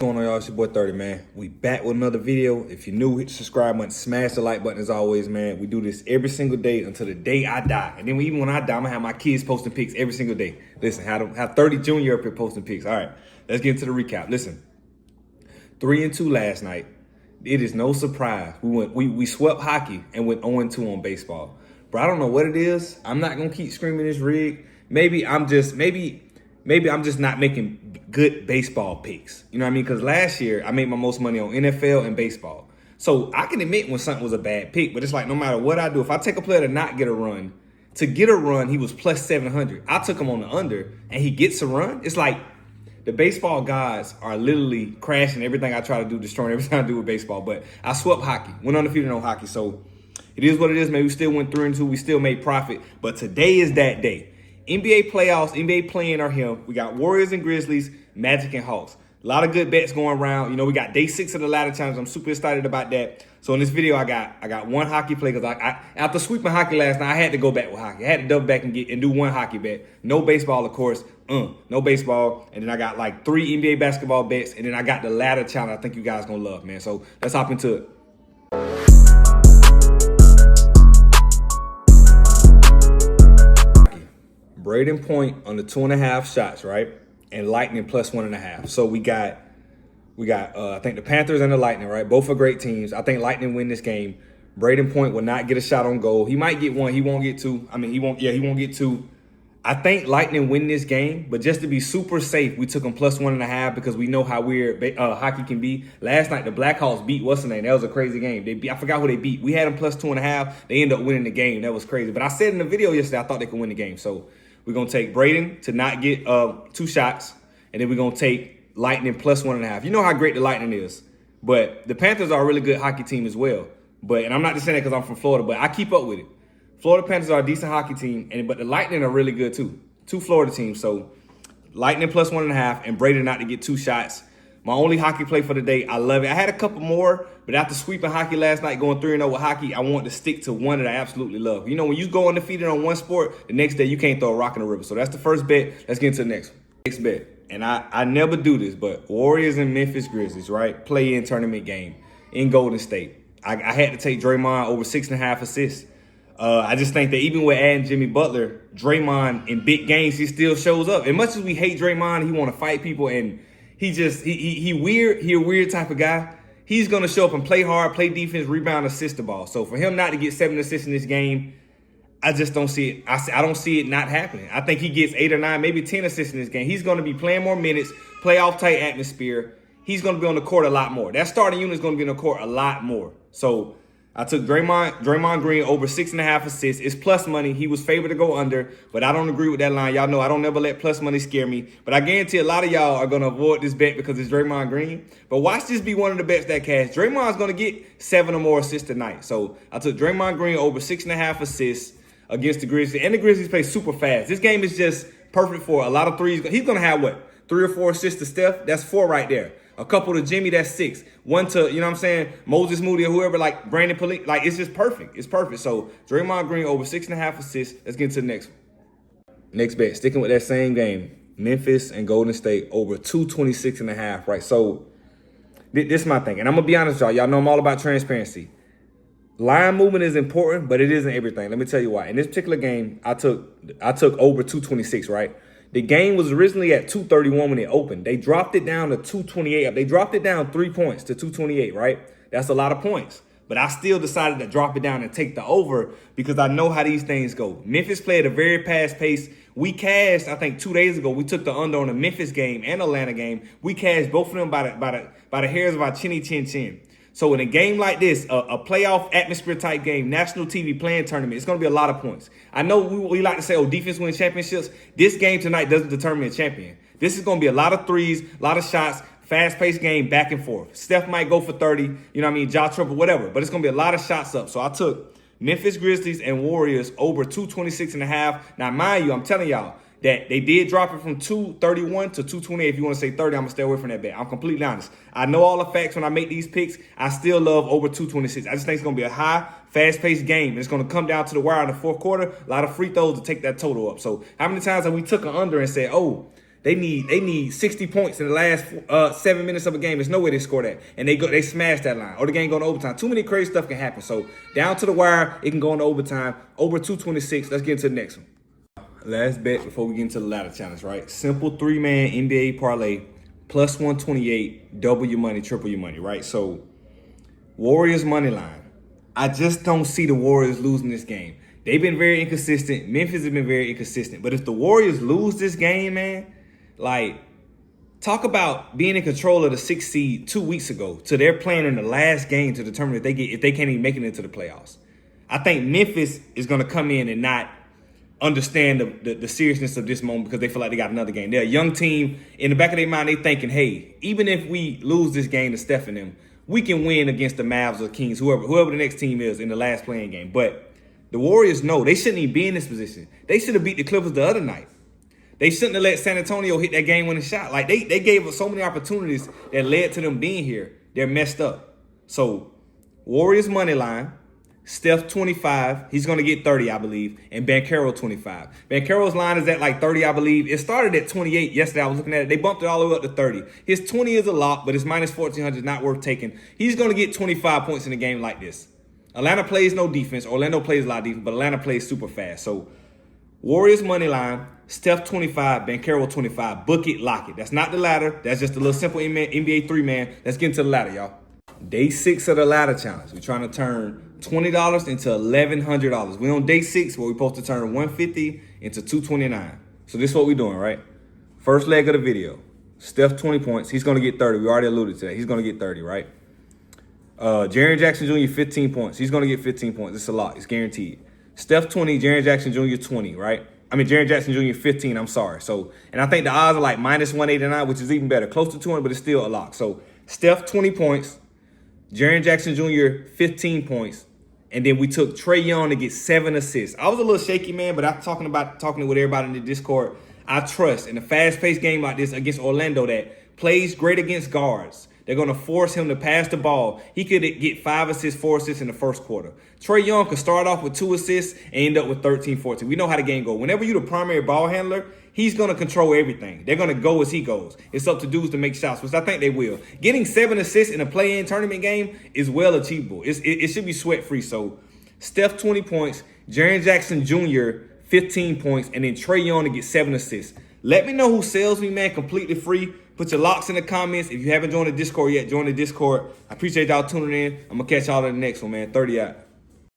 What's going on, y'all? It's your boy 30, man. We back with another video. If you're new, hit the subscribe button, smash the like button as always, man. We do this every single day until the day I die. And then even when I die, I'm gonna have my kids posting pics every single day. Listen, have 30 Junior up here posting pics. All right, let's get into the recap. Listen, 3-2 last night. It is no surprise. We swept hockey and went 0-2 on baseball. Bro, I don't know what it is. I'm not gonna keep screaming this rig. Maybe I'm just not making good baseball picks. You know what I mean? Because last year, I made my most money on NFL and baseball. So I can admit when something was a bad pick, but it's like no matter what I do, if I take a player to not get a run, to get a run, he was plus 700. I took him on the under, and he gets a run. It's like the baseball gods are literally crashing everything I try to do, destroying everything I do with baseball. But I swept hockey, went undefeated on hockey. So it is what it is, man. We still went 3-2. We still made profit. But today is that day. NBA playoffs, NBA playing are here. We got Warriors and Grizzlies, Magic and Hawks. A lot of good bets going around. You know, we got day 6 of the ladder challenge. I'm super excited about that. So in this video, I got one hockey play because I after sweeping hockey last night, I had to go back with hockey. I had to double back and do one hockey bet. No baseball, of course. No baseball. And then I got like 3 NBA basketball bets. And then I got the ladder challenge I think you guys gonna love, man. So let's hop into it. Braden Point on the 2.5 shots, right? And Lightning plus 1.5. So we got I think the Panthers and the Lightning, right? Both are great teams. I think Lightning win this game. Braden Point will not get a shot on goal. He might get one. He won't get two. I mean, he won't get two. I think Lightning win this game, but just to be super safe, we took them plus 1.5 because we know how weird hockey can be. Last night, the Blackhawks beat what's the name? That was a crazy game. I forgot who they beat. We had them plus 2.5. They ended up winning the game. That was crazy. But I said in the video yesterday, I thought they could win the game. So we're going to take Braden to not get 2 shots, and then we're going to take Lightning plus 1.5. You know how great the Lightning is, but the Panthers are a really good hockey team as well. And I'm not just saying that because I'm from Florida, but I keep up with it. Florida Panthers are a decent hockey team, but the Lightning are really good too. 2 Florida teams, so Lightning plus 1.5, and Braden not to get 2 shots. My only hockey play for the day. I love it. I had a couple more, but after sweeping hockey last night, going 3-0 with hockey, I want to stick to one that I absolutely love. You know, when you go undefeated on one sport, the next day you can't throw a rock in the river. So that's the first bet. Let's get into the next one. Next bet. And I never do this, but Warriors and Memphis Grizzlies, right? Play-in tournament game in Golden State. I had to take Draymond over 6.5 assists. I just think that even with adding Jimmy Butler, Draymond in big games, he still shows up. As much as we hate Draymond, he want to fight people, and he weird. He a weird type of guy. He's going to show up and play hard, play defense, rebound, assist the ball. So for him not to get 7 assists in this game, I just don't see it. I don't see it not happening. I think he gets 8 or 9, maybe 10 assists in this game. He's going to be playing more minutes, playoff type atmosphere. He's going to be on the court a lot more. That starting unit is going to be on the court a lot more. So I took Draymond Green over 6.5 assists. It's plus money. He was favored to go under, but I don't agree with that line. Y'all know I don't never let plus money scare me. But I guarantee a lot of y'all are going to avoid this bet because it's Draymond Green. But watch this be one of the bets that cash. Draymond's going to get 7 or more assists tonight. So I took Draymond Green over 6.5 assists against the Grizzlies. And the Grizzlies play super fast. This game is just perfect for a lot of threes. He's going to have, 3 or 4 assists to Steph? That's 4 right there. A couple to Jimmy, that's 6. 1 to, you know what I'm saying, Moses Moody or whoever, like Brandon Police. Like, it's just perfect. It's perfect. So, Draymond Green over 6.5 assists. Let's get to the next one. Next bet, sticking with that same game. Memphis and Golden State over 226.5, right? So, this is my thing. And I'm going to be honest, y'all. Y'all know I'm all about transparency. Line movement is important, but it isn't everything. Let me tell you why. In this particular game, I took over 226, right? The game was originally at 231 when it opened. They dropped it down to 228. They dropped it down 3 points to 228, right? That's a lot of points. But I still decided to drop it down and take the over because I know how these things go. Memphis played at a very fast pace. We cashed, I think 2 days ago, we took the under on the Memphis game and Atlanta game. We cashed both of them by the hairs of our chinny chin chin. So in a game like this, a playoff atmosphere type game, national TV playing tournament, it's going to be a lot of points. I know we like to say, defense wins championships. This game tonight doesn't determine a champion. This is going to be a lot of threes, a lot of shots, fast-paced game, back and forth. Steph might go for 30, you know what I mean, jaw triple, whatever. But it's going to be a lot of shots up. So I took Memphis Grizzlies and Warriors over 226.5. Now, mind you, I'm telling y'all, that they did drop it from 231 to 228. If you want to say 30, I'm going to stay away from that bet. I'm completely honest. I know all the facts when I make these picks. I still love over 226. I just think it's going to be a high, fast-paced game. It's going to come down to the wire in the fourth quarter. A lot of free throws to take that total up. So how many times have we took an under and said, oh, They need 60 points in the last 7 minutes of a game. There's no way they score that. And they smash that line. Or the game go into overtime. Too many crazy stuff can happen. So down to the wire, it can go into overtime. Over 226. Let's get into the next one. Last bet before we get into the ladder challenge, right? Simple 3-man NBA parlay, plus 128, double your money, triple your money, right? So Warriors money line. I just don't see the Warriors losing this game. They've been very inconsistent. Memphis has been very inconsistent. But if the Warriors lose this game, man, like, talk about being in control of the 6th seed 2 weeks ago to they're playing in the last game to determine if they can't even make it into the playoffs. I think Memphis is going to come in and not understand the seriousness of this moment because they feel like they got another game. They're a young team. In the back of their mind, they thinking, hey, even if we lose this game to Steph and them, we can win against the Mavs or Kings, whoever the next team is in the last playing game. But the Warriors know they shouldn't even be in this position. They should have beat the Clippers the other night. They shouldn't have let San Antonio hit that game-winning shot. Like, they gave us so many opportunities that led to them being here. They're messed up. So, Warriors money line, Steph 25. He's going to get 30, I believe. And Banchero 25. Banchero's line is at like 30, I believe. It started at 28 yesterday. I was looking at it. They bumped it all the way up to 30. His 20 is a lot, but his minus 1,400 is not worth taking. He's going to get 25 points in a game like this. Atlanta plays no defense. Orlando plays a lot of defense, but Atlanta plays super fast. So, Warriors money line, Steph 25, Banchero 25. Book it, lock it. That's not the ladder. That's just a little simple NBA 3-man. Let's get into the ladder, y'all. Day 6 of the ladder challenge. We're trying to turn $20 into $1,100. We're on day 6 where we're supposed to turn $150 into $229. So this is what we're doing, right? First leg of the video. Steph 20 points. He's going to get 30. We already alluded to that. He's going to get 30, right? Jaren Jackson Jr. 15 points. He's going to get 15 points. It's a lot. It's guaranteed. Steph 20, Jaren Jackson Jr. 20, right? I mean, Jaren Jackson Jr. 15, I'm sorry. So, and I think the odds are like minus 189, which is even better. Close to 200, but it's still a lock. So, Steph 20 points. Jaren Jackson Jr. 15 points. And then we took Trae Young to get 7 assists. I was a little shaky, man, but I'm talking with everybody in the Discord. I trust in a fast-paced game like this against Orlando that plays great against guards. They're going to force him to pass the ball. He could get 5 assists, 4 assists in the first quarter. Trae Young could start off with 2 assists and end up with 13, 14. We know how the game goes. Whenever you're the primary ball handler, he's going to control everything. They're going to go as he goes. It's up to dudes to make shots, which I think they will. Getting 7 assists in a play-in tournament game is well achievable. It should be sweat-free. So, Steph 20 points, Jaren Jackson Jr. 15 points, and then Trae Young to get 7 assists. Let me know who sells me, man, completely free. Put your locks in the comments. If you haven't joined the Discord yet, join the Discord. I appreciate y'all tuning in. I'm going to catch y'all in the next one, man. 30 out.